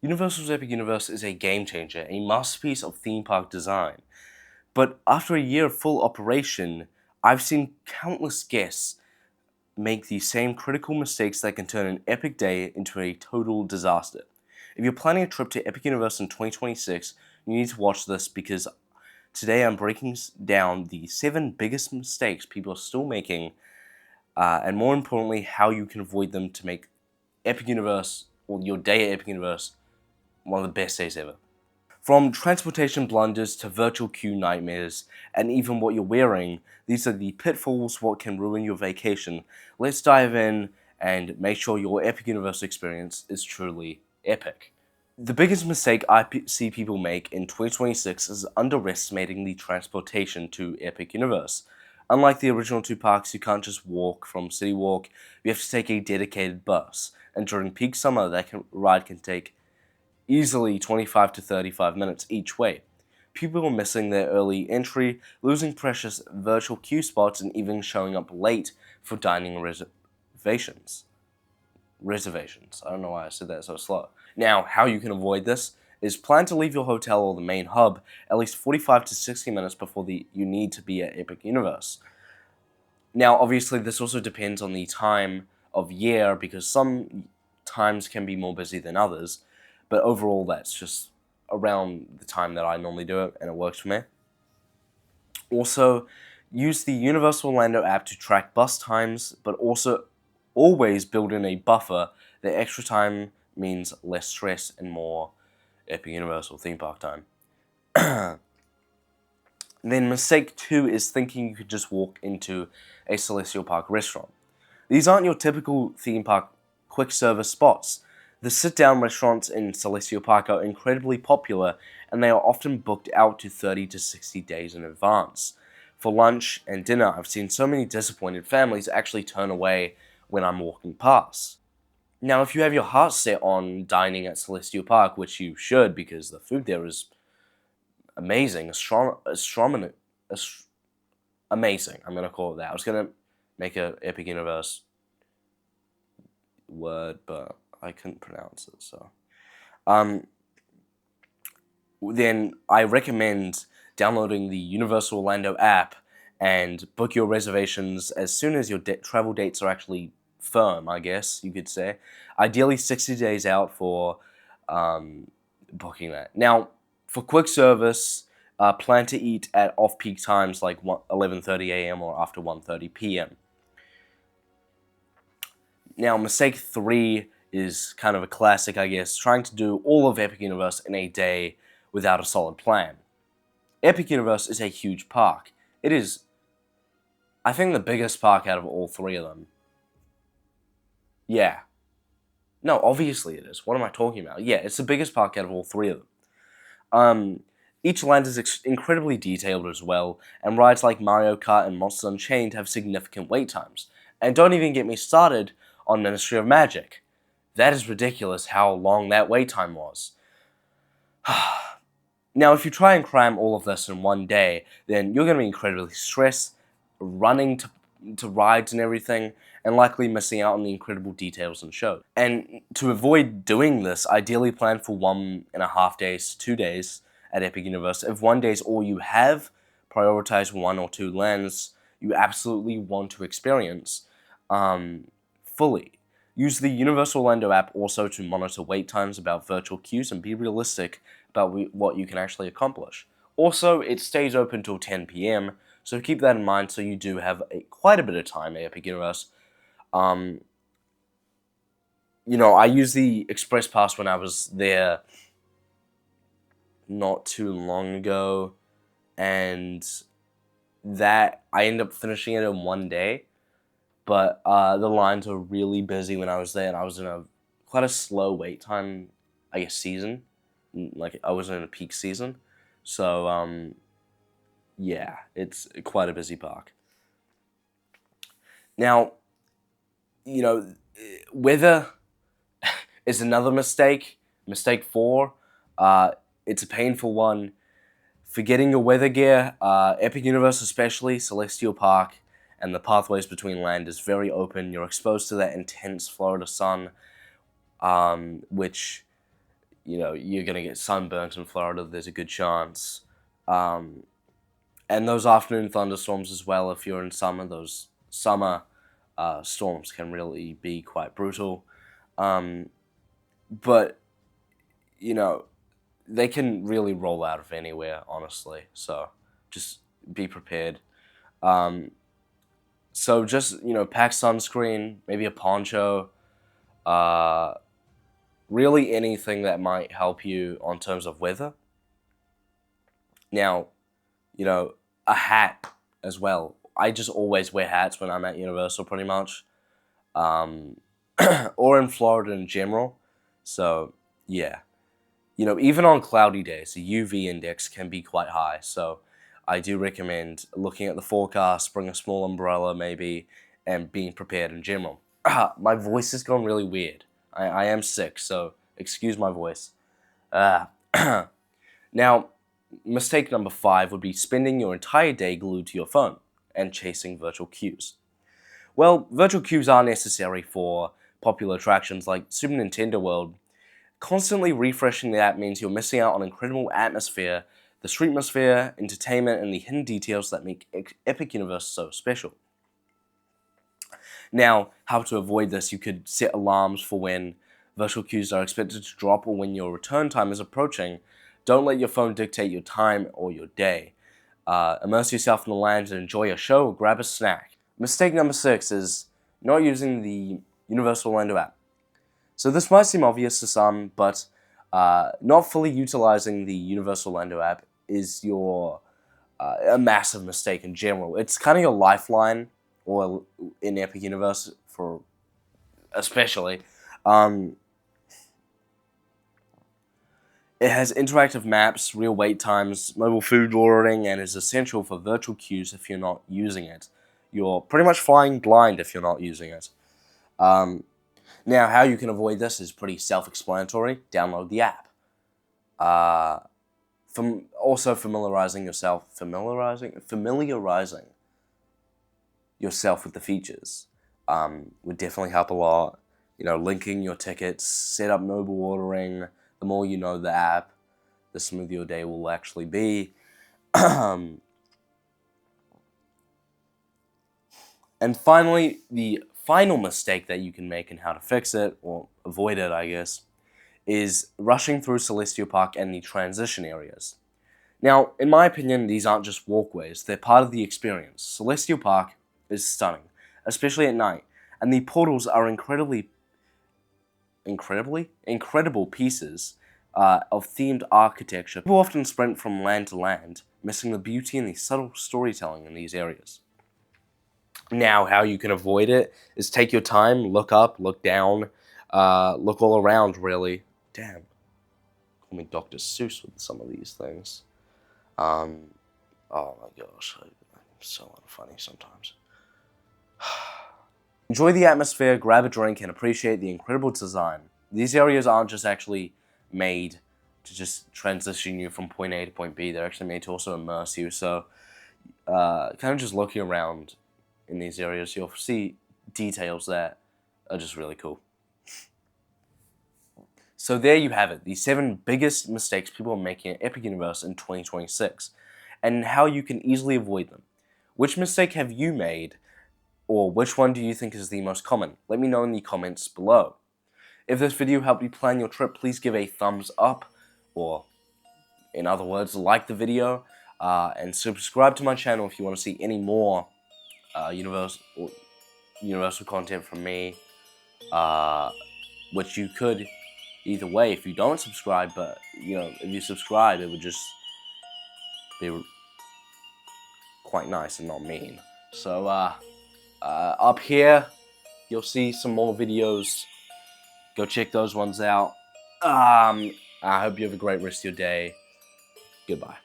Universal's Epic Universe is a game changer, a masterpiece of theme park design. But after a year of full operation, I've seen countless guests make the same critical mistakes that can turn an epic day into a total disaster. If you're planning a trip to Epic Universe in 2026, you need to watch this because today I'm breaking down the 7 biggest mistakes people are still making, and more importantly, how you can avoid them to make Epic Universe, or your day at Epic Universe, one of the best days ever. From transportation blunders to virtual queue nightmares, and even what you're wearing, these are the pitfalls what can ruin your vacation. Let's dive in and make sure your Epic Universe experience is truly epic. The biggest mistake I see people make in 2026 is underestimating the transportation to Epic Universe. Unlike the original 2 parks, you can't just walk from City Walk, you have to take a dedicated bus, and during peak summer that ride can take easily 25 to 35 minutes each way. People are missing their early entry, losing precious virtual queue spots, and even showing up late for dining reservations. Reservations. I don't know why I said that so slow. Now, how you can avoid this is plan to leave your hotel or the main hub at least 45 to 60 minutes before you need to be at Epic Universe. Now, obviously, this also depends on the time of year because some times can be more busy than others, but overall, that's just around the time that I normally do it, and it works for me. Also, use the Universal Orlando app to track bus times, but also always build in a buffer. The extra time means less stress and more Epic Universal theme park time. Then mistake 2 is thinking you could just walk into a Celestial Park restaurant. These aren't your typical theme park quick service spots. The sit-down restaurants in Celestial Park are incredibly popular, and they are often booked out to 30 to 60 days in advance. For lunch and dinner, I've seen so many disappointed families actually turn away when I'm walking past. Now, if you have your heart set on dining at Celestial Park, which you should because the food there is amazing, amazing, I'm going to call it that. I was going to make a Epic Universe word, but I couldn't pronounce it, so. Then I recommend downloading the Universal Orlando app and book your reservations as soon as your travel dates are actually firm, I guess you could say. Ideally 60 days out for booking that. Now, for quick service, plan to eat at off-peak times like 11:30 a.m. or after 1:30 p.m. Now, mistake 3 is kind of a classic, I guess, trying to do all of Epic Universe in a day without a solid plan. Epic Universe is a huge park. It is, I think, the biggest park out of all 3 of them. Yeah. No, obviously it is. What am I talking about? Yeah, it's the biggest park out of all 3 of them. Each land is incredibly detailed as well, and rides like Mario Kart and Monsters Unchained have significant wait times. And don't even get me started on Ministry of Magic. That is ridiculous how long that wait time was. Now, if you try and cram all of this in one day, then you're going to be incredibly stressed, running to rides and everything, and likely missing out on the incredible details and shows. And to avoid doing this, ideally plan for 1.5 days to 2 days at Epic Universe. If one day is all you have, prioritize 1 or 2 lands you absolutely want to experience fully. Use the Universal Orlando app also to monitor wait times about virtual queues and be realistic about what you can actually accomplish. Also, it stays open till 10 p.m., so keep that in mind so you do have quite a bit of time at Epic Universe. I used the Express Pass when I was there not too long ago, and that I ended up finishing it in one day. But the lines were really busy when I was there, and I was in quite a slow wait time, I guess, season. Like, I wasn't in a peak season. So, yeah, it's quite a busy park. Now, weather is another mistake. Mistake 4. It's a painful one. Forgetting your weather gear, Epic Universe especially, Celestial Park, and the pathways between land is very open. You're exposed to that intense Florida sun, which, you're gonna get sunburnt in Florida. There's a good chance. And those afternoon thunderstorms as well. If you're in summer, those summer storms can really be quite brutal. But they can really roll out of anywhere, honestly. So just be prepared. So just pack sunscreen, maybe a poncho. Really anything that might help you on terms of weather. Now, a hat as well. I just always wear hats when I'm at Universal, pretty much, or in Florida in general. So yeah, even on cloudy days, the UV index can be quite high. So I do recommend looking at the forecast, bring a small umbrella maybe, and being prepared in general. My voice has gone really weird. I am sick, so excuse my voice. Now, mistake number 5 would be spending your entire day glued to your phone and chasing virtual queues. Well, virtual queues are necessary for popular attractions like Super Nintendo World. Constantly refreshing the app means you're missing out on incredible atmosphere, the streetmosphere, entertainment, and the hidden details that make Epic Universe so special. Now, how to avoid this: you could set alarms for when virtual queues are expected to drop or when your return time is approaching. Don't let your phone dictate your time or your day. Immerse yourself in the land and enjoy a show or grab a snack. Mistake number 6 is not using the Universal Orlando app. So this might seem obvious to some, but not fully utilizing the Universal Orlando app is a massive mistake in general. It's kind of your lifeline, or in Epic Universe for especially. It has interactive maps, real wait times, mobile food ordering, and is essential for virtual queues if you're not using it. You're pretty much flying blind if you're not using it. Now, how you can avoid this is pretty self-explanatory. Download the app. Also familiarizing yourself with the features would definitely help a lot. Linking your tickets, set up mobile ordering. The more you know the app, the smoother your day will actually be. And finally, the final mistake that you can make and how to fix it, or avoid it, I guess, is rushing through Celestial Park and the transition areas. Now, in my opinion, these aren't just walkways, they're part of the experience. Celestial Park is stunning, especially at night, and the portals are incredible pieces of themed architecture. People often sprint from land to land, missing the beauty and the subtle storytelling in these areas. Now, how you can avoid it is take your time, look up, look down, look all around, really. Damn. Call me Dr. Seuss with some of these things. Oh my gosh, I'm so unfunny sometimes. Enjoy the atmosphere, grab a drink, and appreciate the incredible design. These areas aren't just actually made to just transition you from point A to point B. They're actually made to also immerse you. So, kind of just looking around in these areas, you'll see details that are just really cool. So there you have it, the 7 biggest mistakes people are making at Epic Universe in 2026, and how you can easily avoid them. Which mistake have you made, or which one do you think is the most common? Let me know in the comments below. If this video helped you plan your trip, please give a thumbs up, or in other words, like the video, and subscribe to my channel if you want to see any more Universal content from me, which you could either way if you don't subscribe, but if you subscribe, it would just be quite nice and not mean. So up here you'll see some more videos. Go check those ones out. I hope you have a great rest of your day. Goodbye.